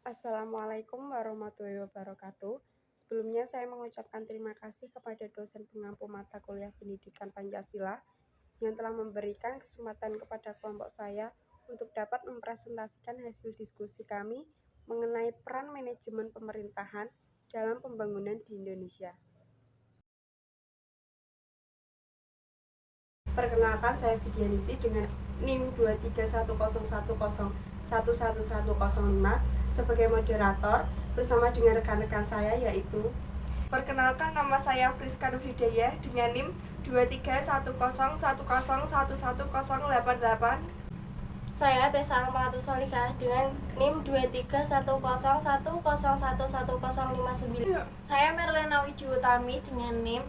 Assalamualaikum warahmatullahi wabarakatuh. Sebelumnya saya mengucapkan terima kasih kepada dosen pengampu mata kuliah Pendidikan Pancasila yang telah memberikan kesempatan kepada kelompok saya untuk dapat mempresentasikan hasil diskusi kami mengenai peran manajemen pemerintahan dalam pembangunan di Indonesia. Perkenalkan, saya Vidianisi dengan NIM 23101011105 sebagai moderator bersama dengan rekan-rekan saya yaitu Perkenalkan, nama saya Friska Nurhidayah dengan NIM 23101111188. Saya Tessa Almahatus Solikah dengan NIM 23101111159. Saya Merlena Wijiutami dengan NIM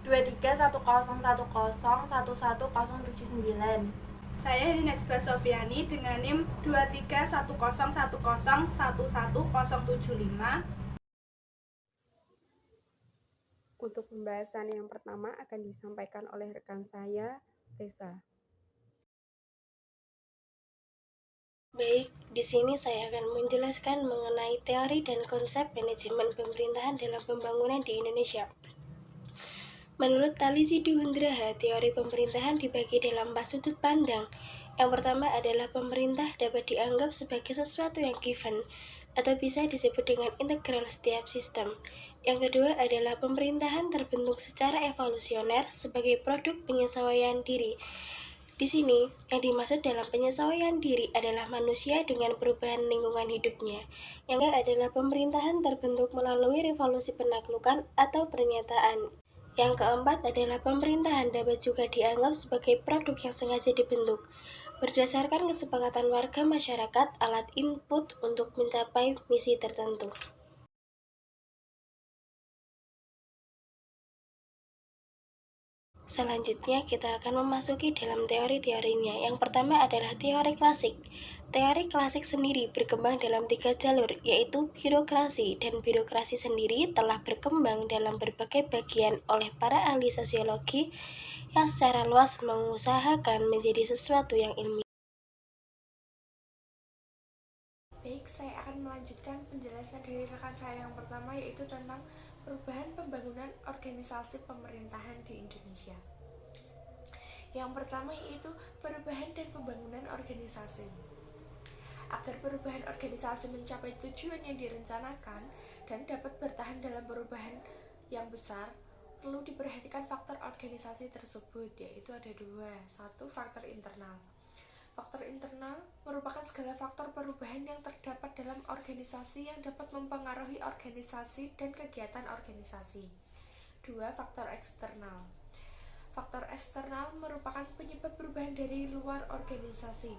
23101111179. Saya Hedi Najbah Sofiani dengan NIM 23101111075. Untuk pembahasan yang pertama akan disampaikan oleh rekan saya, Tessa. Baik, di sini saya akan menjelaskan mengenai teori dan konsep manajemen pemerintahan dalam pembangunan di Indonesia. Menurut Tali Siduundraha, teori pemerintahan dibagi dalam 4 sudut pandang. Yang pertama adalah pemerintah dapat dianggap sebagai sesuatu yang given, atau bisa disebut dengan integral setiap sistem. Yang kedua adalah pemerintahan terbentuk secara evolusioner sebagai produk penyesuaian diri. Di sini, yang dimaksud dalam penyesuaian diri adalah manusia dengan perubahan lingkungan hidupnya. Yang ketiga adalah pemerintahan terbentuk melalui revolusi penaklukan atau pernyataan. Yang keempat adalah pemerintahan dapat juga dianggap sebagai produk yang sengaja dibentuk berdasarkan kesepakatan warga masyarakat alat input untuk mencapai misi tertentu. Selanjutnya kita akan memasuki dalam teori-teorinya. Yang pertama adalah teori klasik. Teori klasik sendiri berkembang dalam 3 jalur, yaitu birokrasi, dan birokrasi sendiri telah berkembang dalam berbagai bagian oleh para ahli sosiologi yang secara luas mengusahakan menjadi sesuatu yang ilmiah. Baik, saya akan melanjutkan penjelasan dari rekan saya yang pertama, yaitu tentang perubahan pembangunan organisasi pemerintahan di Indonesia. Yang pertama yaitu perubahan dan pembangunan organisasi. Agar perubahan organisasi mencapai tujuan yang direncanakan dan dapat bertahan dalam perubahan yang besar, perlu diperhatikan faktor organisasi tersebut, yaitu ada 2. 1. Faktor internal. Faktor internal merupakan segala faktor perubahan yang terdapat dalam organisasi yang dapat mempengaruhi organisasi dan kegiatan organisasi. 2. Faktor eksternal. Faktor eksternal merupakan penyebab perubahan dari luar organisasi.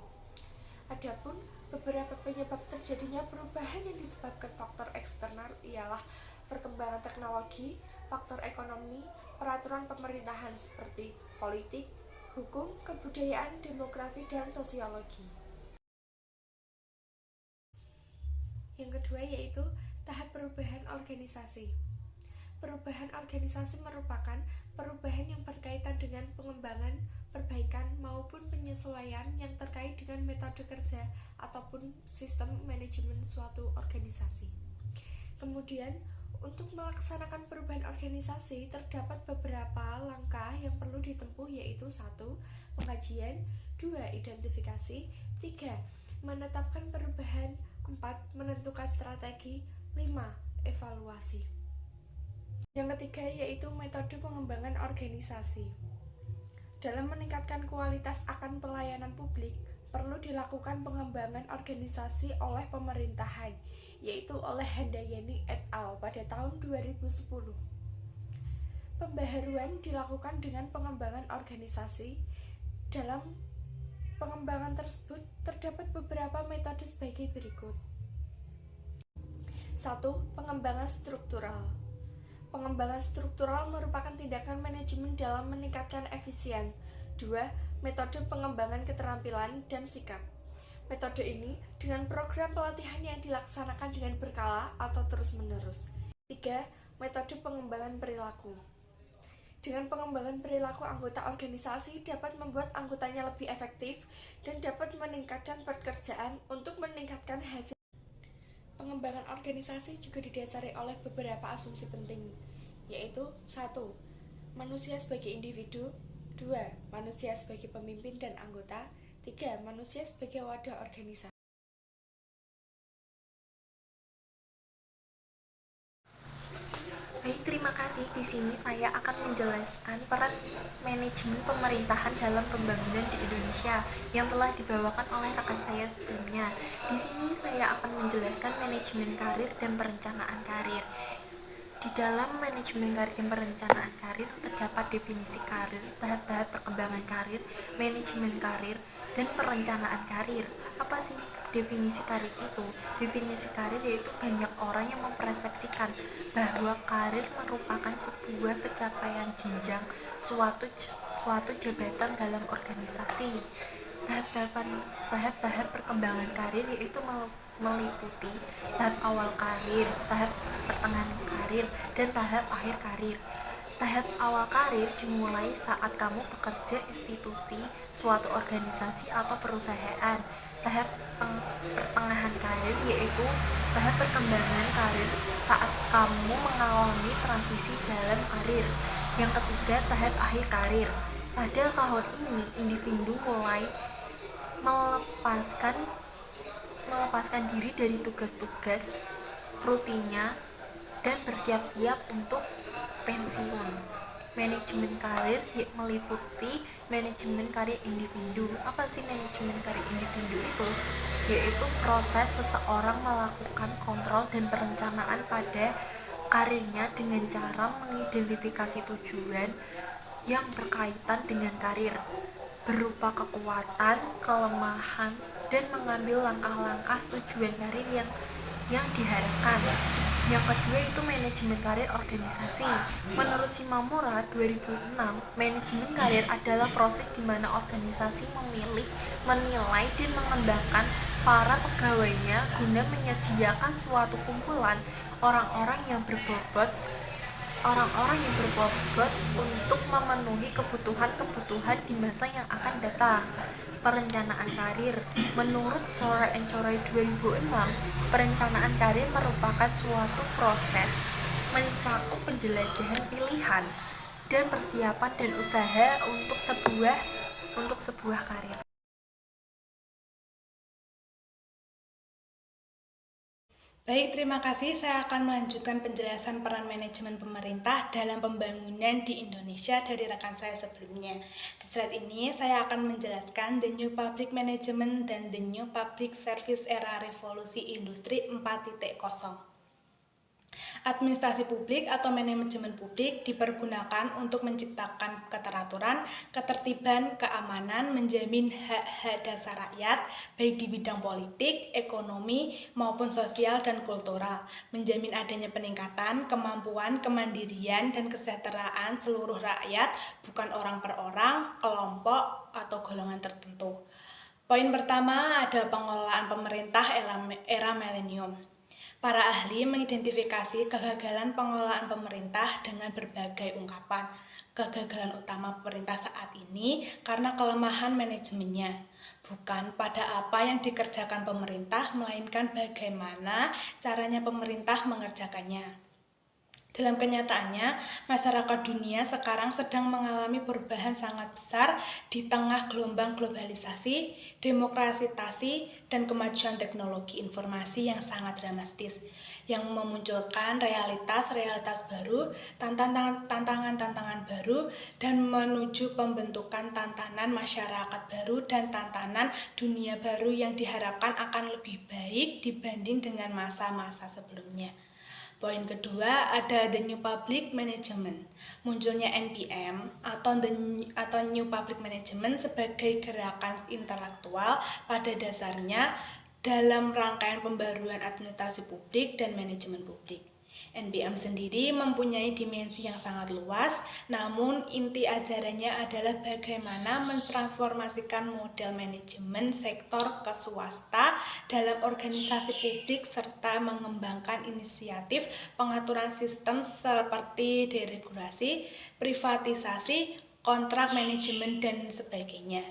Adapun beberapa penyebab terjadinya perubahan yang disebabkan faktor eksternal ialah perkembangan teknologi, faktor ekonomi, peraturan pemerintahan seperti politik, hukum, kebudayaan, demografi, dan sosiologi. Yang kedua yaitu tahap perubahan organisasi. Perubahan organisasi merupakan perubahan yang berkaitan dengan pengembangan, perbaikan, maupun penyesuaian yang terkait dengan metode kerja ataupun sistem manajemen suatu organisasi. Kemudian, untuk melaksanakan perubahan organisasi, terdapat beberapa langkah yang perlu ditempuh, yaitu 1. Pengkajian, 2. Identifikasi, 3. Menetapkan perubahan, 4. Menentukan strategi, 5. Evaluasi. Yang ketiga yaitu metode pengembangan organisasi. Dalam meningkatkan kualitas akan pelayanan publik, perlu dilakukan pengembangan organisasi oleh pemerintahan, yaitu oleh Handayani et al. Pada tahun 2010. Pembaharuan dilakukan dengan pengembangan organisasi. Dalam pengembangan tersebut terdapat beberapa metode sebagai berikut. 1. Pengembangan struktural. Pengembangan struktural merupakan tindakan manajemen dalam meningkatkan efisien. 2. Metode pengembangan keterampilan dan sikap. Metode ini dengan program pelatihan yang dilaksanakan dengan berkala atau terus-menerus. 3. Metode pengembangan perilaku. Dengan pengembangan perilaku anggota organisasi dapat membuat anggotanya lebih efektif dan dapat meningkatkan pekerjaan untuk meningkatkan hasil. pengembangan organisasi juga didasari oleh beberapa asumsi penting, yaitu 1. Manusia sebagai individu, 2. Manusia sebagai pemimpin dan anggota, 3. Manusia sebagai wadah organisasi. Baik, terima kasih. Di sini saya akan menjelaskan peran manajemen pemerintahan dalam pembangunan di Indonesia yang telah dibawakan oleh rekan saya sebelumnya. Di sini saya akan menjelaskan manajemen karir dan perencanaan karir. Di dalam manajemen karir dan perencanaan karir terdapat definisi karir, tahap-tahap perkembangan karir, manajemen karir, dan perencanaan karir. Apa sih definisi karir itu? Definisi karir yaitu banyak orang yang mempersepsikan bahwa karir merupakan sebuah pencapaian jenjang suatu jabatan dalam organisasi. Tahap-tahap perkembangan karir yaitu meliputi tahap awal karir, tahap pertengahan karir, dan tahap akhir karir. Tahap awal karir dimulai saat kamu bekerja institusi, suatu organisasi atau perusahaan. Tahap pertengahan karir yaitu tahap perkembangan karir saat kamu mengalami transisi dalam karir. Yang ketiga, tahap akhir karir. Pada tahun ini, individu mulai melepaskan diri dari tugas-tugas rutinnya dan bersiap-siap untuk pensiun. Manajemen karir meliputi manajemen karir individu. Apa sih manajemen karir individu itu? Yaitu proses seseorang melakukan kontrol dan perencanaan pada karirnya dengan cara mengidentifikasi tujuan yang berkaitan dengan karir berupa kekuatan, kelemahan, dan mengambil langkah-langkah tujuan karir yang diharapkan. Yang kedua itu manajemen karir organisasi. Menurut Shimamura 2006, manajemen karir adalah proses di mana organisasi memilih, menilai, dan mengembangkan para pegawainya guna menyediakan suatu kumpulan orang-orang yang berbobot untuk memenuhi kebutuhan di masa yang akan datang. Perencanaan karir. Menurut Chora and Chora 2006, perencanaan karir merupakan suatu proses mencakup penjelajahan pilihan dan persiapan dan usaha untuk sebuah karir. Baik, terima kasih. Saya akan melanjutkan penjelasan peran manajemen pemerintah dalam pembangunan di Indonesia dari rekan saya sebelumnya. Di slide ini, saya akan menjelaskan The New Public Management dan The New Public Service Era Revolusi Industri 4.0. Administrasi publik atau manajemen publik dipergunakan untuk menciptakan keteraturan, ketertiban, keamanan, menjamin hak-hak dasar rakyat, baik di bidang politik, ekonomi, maupun sosial dan kultural, menjamin adanya peningkatan, kemampuan, kemandirian, dan kesejahteraan seluruh rakyat, bukan orang per orang, kelompok, atau golongan tertentu. Poin pertama ada pengelolaan pemerintah era milenium. Para ahli mengidentifikasi kegagalan pengelolaan pemerintah dengan berbagai ungkapan. Kegagalan utama pemerintah saat ini karena kelemahan manajemennya. Bukan pada apa yang dikerjakan pemerintah, melainkan bagaimana caranya pemerintah mengerjakannya. Dalam kenyataannya, masyarakat dunia sekarang sedang mengalami perubahan sangat besar di tengah gelombang globalisasi, demokratisasi, dan kemajuan teknologi informasi yang sangat dramatis, yang memunculkan realitas-realitas baru, tantangan-tantangan baru, dan menuju pembentukan tatanan masyarakat baru dan tatanan dunia baru yang diharapkan akan lebih baik dibanding dengan masa-masa sebelumnya. Poin kedua ada The New Public Management. Munculnya NPM atau New Public Management sebagai gerakan intelektual pada dasarnya dalam rangkaian pembaruan administrasi publik dan manajemen publik. NPM sendiri mempunyai dimensi yang sangat luas, namun inti ajarannya adalah bagaimana mentransformasikan model manajemen sektor ke swasta dalam organisasi publik serta mengembangkan inisiatif pengaturan sistem seperti deregulasi, privatisasi, kontrak manajemen, dan sebagainya.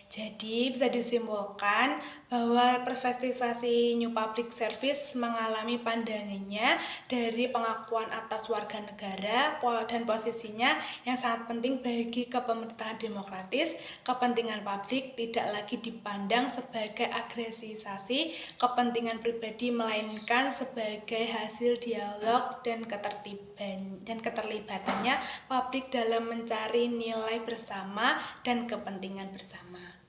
Jadi bisa disimpulkan bahwa perspektifasi New Public Service mengalami pandangannya dari pengakuan atas warga negara dan posisinya yang sangat penting bagi kepemerintahan demokratis. Kepentingan publik tidak lagi dipandang sebagai agresisasi kepentingan pribadi, melainkan sebagai hasil dialog dan keterlibatannya publik dalam mencari nilai bersama dan kepentingan bersama.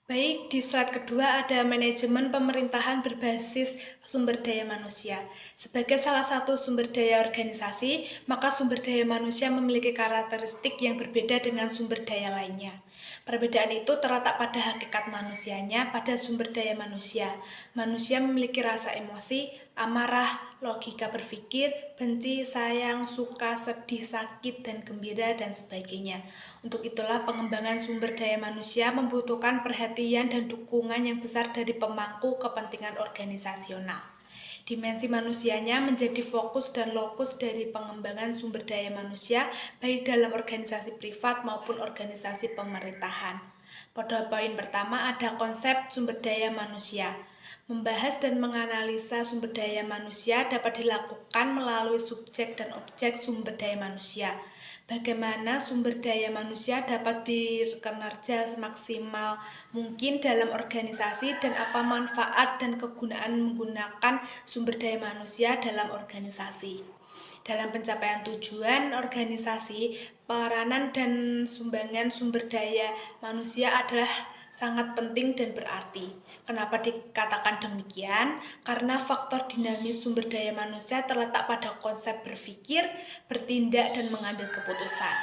Baik, di slide kedua ada manajemen pemerintahan berbasis sumber daya manusia. Sebagai salah satu sumber daya organisasi, maka sumber daya manusia memiliki karakteristik yang berbeda dengan sumber daya lainnya. Perbedaan itu terletak pada hakikat manusianya, pada sumber daya manusia. Manusia memiliki rasa emosi, amarah, logika berpikir, benci, sayang, suka, sedih, sakit, dan gembira, dan sebagainya. Untuk itulah pengembangan sumber daya manusia membutuhkan perhatian dan dukungan yang besar dari pemangku kepentingan organisasional. Dimensi manusianya menjadi fokus dan lokus dari pengembangan sumber daya manusia, baik dalam organisasi privat maupun organisasi pemerintahan. Pada poin pertama ada konsep sumber daya manusia. Membahas dan menganalisa sumber daya manusia dapat dilakukan melalui subjek dan objek sumber daya manusia. Bagaimana sumber daya manusia dapat bekerja semaksimal mungkin dalam organisasi dan apa manfaat dan kegunaan menggunakan sumber daya manusia dalam organisasi. Dalam pencapaian tujuan organisasi, peranan dan sumbangan sumber daya manusia adalah sangat penting dan berarti. Kenapa dikatakan demikian? Karena faktor dinamis sumber daya manusia terletak pada konsep berpikir, bertindak, dan mengambil keputusan.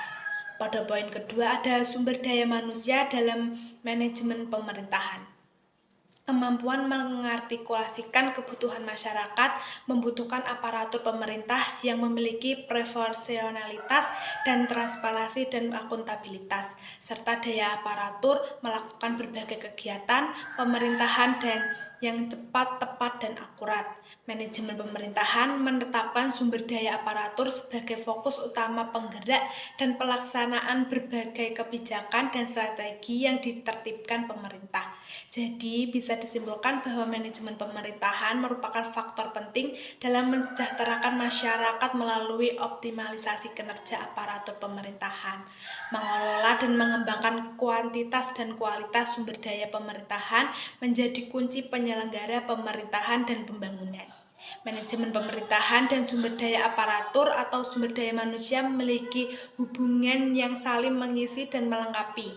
Pada poin kedua ada sumber daya manusia dalam manajemen pemerintahan. Kemampuan mengartikulasikan kebutuhan masyarakat membutuhkan aparatur pemerintah yang memiliki proporsionalitas dan transparansi dan akuntabilitas, serta daya aparatur melakukan berbagai kegiatan pemerintahan dan yang cepat, tepat, dan akurat. Manajemen pemerintahan menetapkan sumber daya aparatur sebagai fokus utama penggerak dan pelaksanaan berbagai kebijakan dan strategi yang ditertibkan pemerintah. Jadi, bisa disimpulkan bahwa manajemen pemerintahan merupakan faktor penting dalam mensejahterakan masyarakat melalui optimalisasi kinerja aparatur pemerintahan, mengelola dan mengembangkan kuantitas dan kualitas sumber daya pemerintahan menjadi kunci penyelenggara pemerintahan dan pembangunan. Manajemen pemerintahan dan sumber daya aparatur atau sumber daya manusia memiliki hubungan yang saling mengisi dan melengkapi.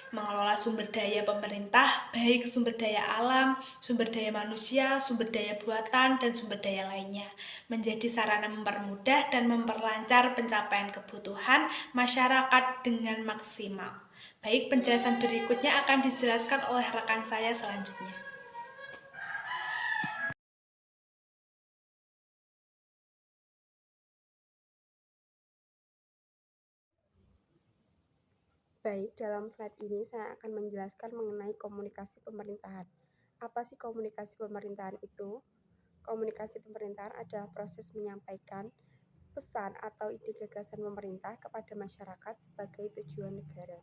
Mengelola sumber daya pemerintah, baik sumber daya alam, sumber daya manusia, sumber daya buatan, dan sumber daya lainnya, menjadi sarana mempermudah dan memperlancar pencapaian kebutuhan masyarakat dengan maksimal. Baik, penjelasan berikutnya akan dijelaskan oleh rekan saya selanjutnya. Baik, dalam slide ini saya akan menjelaskan mengenai komunikasi pemerintahan. Apa sih komunikasi pemerintahan itu? Komunikasi pemerintahan adalah proses menyampaikan pesan atau ide gagasan pemerintah kepada masyarakat sebagai tujuan negara.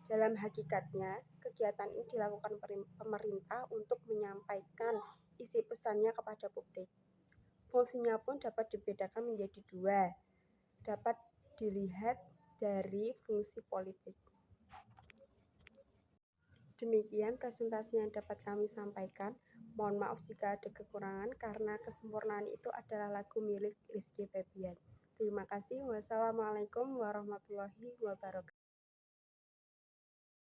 Dalam hakikatnya, kegiatan ini dilakukan pemerintah untuk menyampaikan isi pesannya kepada publik. Fungsinya pun dapat dibedakan menjadi dua, dapat dilihat dari fungsi politik. Demikian presentasi yang dapat kami sampaikan. Mohon maaf jika ada kekurangan karena kesempurnaan itu adalah lagu milik Rizky Febian. Terima kasih. Wassalamualaikum warahmatullahi wabarakatuh.